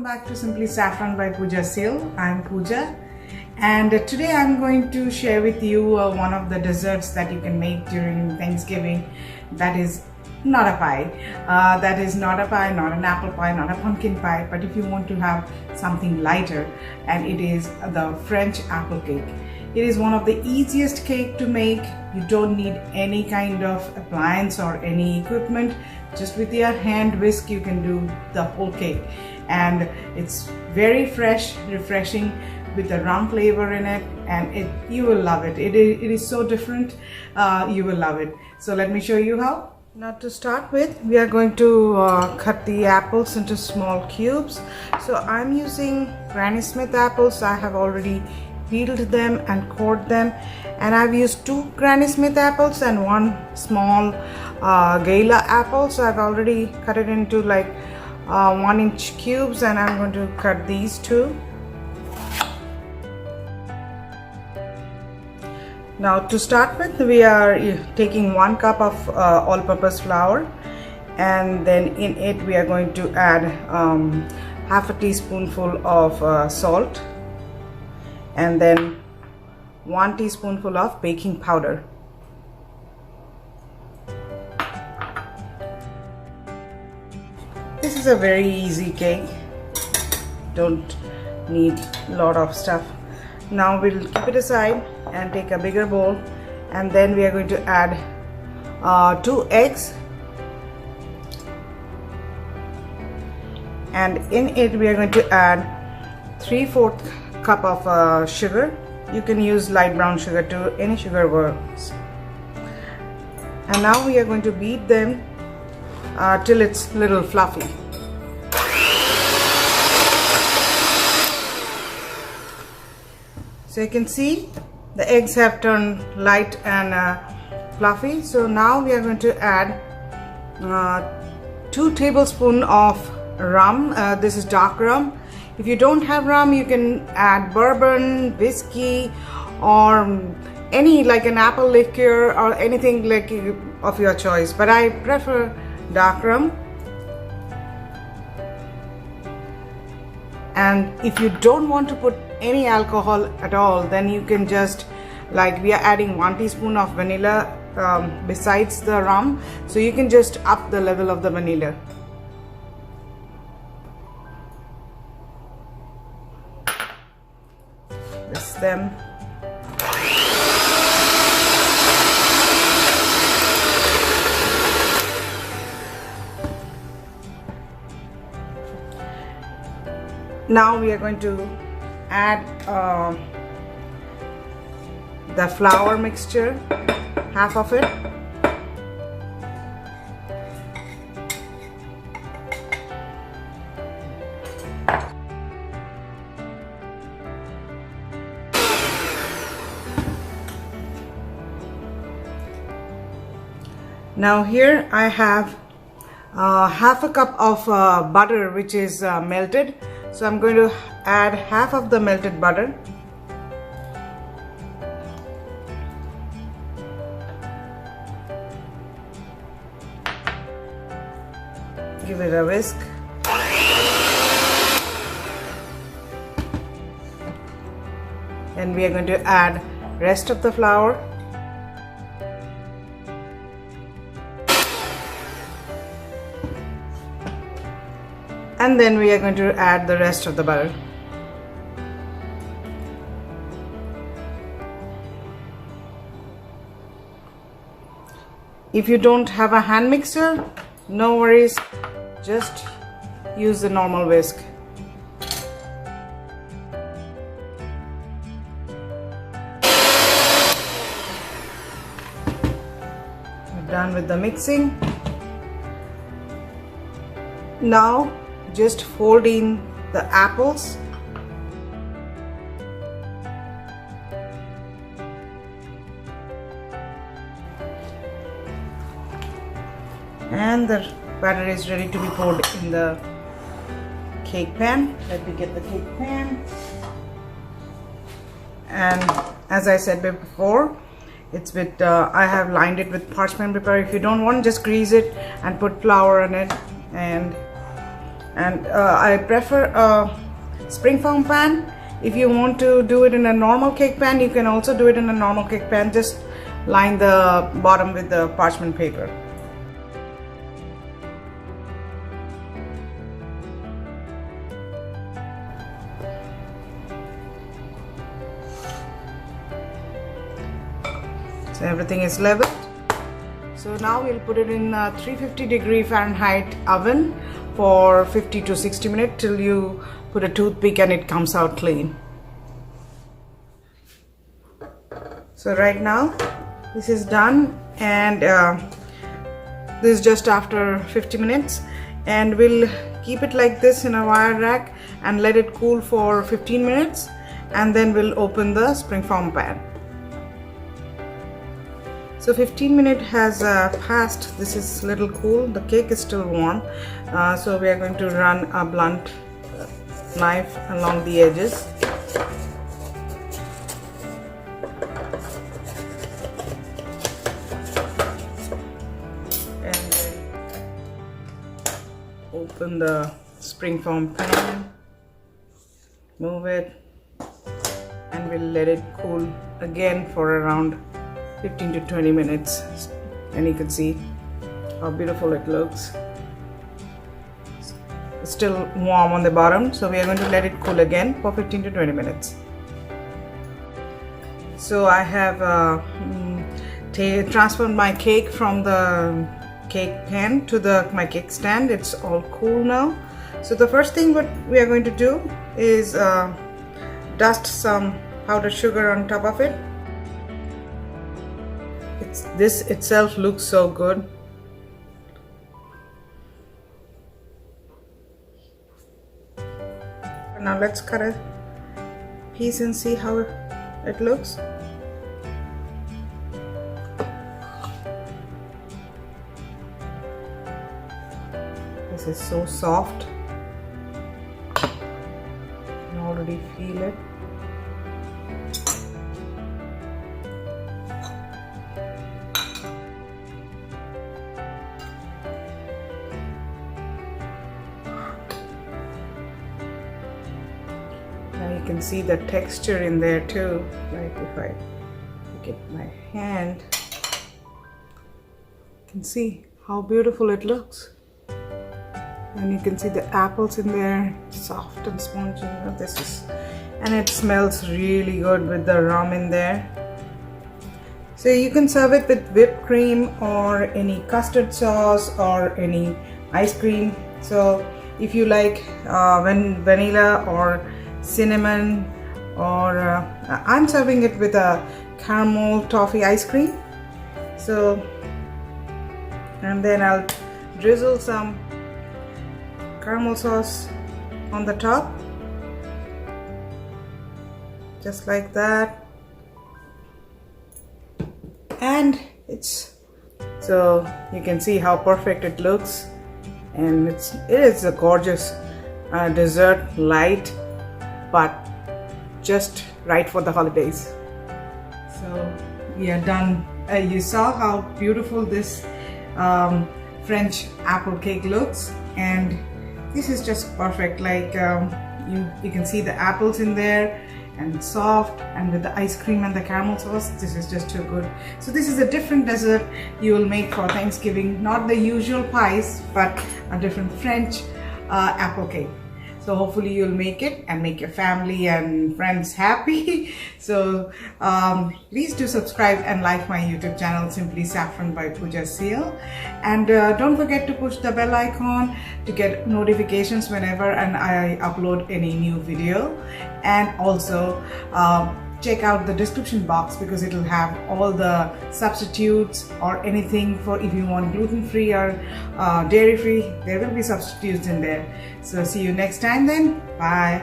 back to Simply Saffron by Pooja Seal. I'm Pooja, and today I'm going to share with you one of the desserts that you can make during Thanksgiving. That is not a pie. That is not a pie, not an apple pie, not a pumpkin pie, but if you want to have something lighter, and it is the French apple cake. It is one of the easiest cake to make. You don't need any kind of appliance or any equipment. Just with your hand whisk you can do the whole cake, and it's very fresh, refreshing with the rum flavor in it, and you will love it. It is so different. You will love it. So let me show you how. Now to start with, we are going to cut the apples into small cubes. So I'm using Granny Smith apples. I have already peeled them and cored them, and I've used 2 Granny Smith apples and 1 small Gala apple. So I've already cut it into like 1-inch cubes, and I'm going to cut these 2. Now to start with, we are taking 1 cup of all-purpose flour, and then in it we are going to add half a teaspoonful of salt, and then 1 teaspoonful of baking powder. This is a very easy cake. Don't need a lot of stuff. Now we'll keep it aside and take a bigger bowl, and then we are going to add 2 eggs, and in it we are going to add 3/4 cup of sugar. You can use light brown sugar too, any sugar works. And now we are going to beat them till it's a little fluffy. So you can see the eggs have turned light and fluffy. So now we are going to add 2 tablespoons of rum. This is dark rum. If you don't have rum, you can add bourbon, whiskey, or any like an apple liqueur or anything like of your choice, but I prefer dark rum. And if you don't want to put any alcohol at all, then you can just, like, we are adding 1 teaspoon of vanilla besides the rum, so you can just up the level of the vanilla. Whisk them. Now we are going to add the flour mixture, half of it. Now here I have half a cup of butter, which is melted. So I'm going to add half of the melted butter. Give it a whisk. Then we are going to add rest of the flour. And then we are going to add the rest of the butter. If you don't have a hand mixer, no worries, just use the normal whisk. We're done with the mixing. Now just fold in the apples. And the batter is ready to be poured in the cake pan. Let me get the cake pan. And as I said before, it's with I have lined it with parchment paper. If you don't want, just grease it and put flour on it, and And I prefer a springform pan. If you want to do it in a normal cake pan, you can also do it in a normal cake pan. Just line the bottom with the parchment paper. So everything is leveled. So now we'll put it in a 350-degree Fahrenheit oven for 50 to 60 minutes till you put a toothpick and it comes out clean. So right now this is done, and this is just after 50 minutes, and we'll keep it like this in a wire rack and let it cool for 15 minutes, and then we'll open the springform pan. So 15 minutes has passed. This is a little cool. The cake is still warm, so we are going to run a blunt knife along the edges. And then open the springform pan, move it, and we'll let it cool again for around 15 to 20 minutes, and you can see how beautiful it looks. It's still warm on the bottom, so we are going to let it cool again for 15 to 20 minutes. So I have transferred my cake from the cake pan to my cake stand. It's all cool now. So the first thing what we are going to do is dust some powdered sugar on top of it. This itself looks so good. Now let's cut a piece and see how it looks. This is so soft. I can already feel it. Now you can see the texture in there too. Like if I look at my hand, you can see how beautiful it looks. And you can see the apples in there, soft and spongy. And it smells really good with the rum in there. So you can serve it with whipped cream or any custard sauce or any ice cream. So if you like vanilla or cinnamon, or I'm serving it with a caramel toffee ice cream. So, and then I'll drizzle some caramel sauce on the top, just like that. And so you can see how perfect it looks, and it is a gorgeous dessert, light but just right for the holidays. So we are done. You saw how beautiful this French apple cake looks, and this is just perfect. Like you can see the apples in there, and soft, and with the ice cream and the caramel sauce, this is just too good. So this is a different dessert you will make for Thanksgiving, not the usual pies, but a different French apple cake. So hopefully you'll make it and make your family and friends happy. So please do subscribe and like my YouTube channel, Simply Saffron by Pooja Seal. And don't forget to push the bell icon to get notifications whenever I upload any new video. And also check out the description box, because it will have all the substitutes or anything for if you want gluten-free or dairy-free. There will be substitutes in there. So see you next time then. Bye.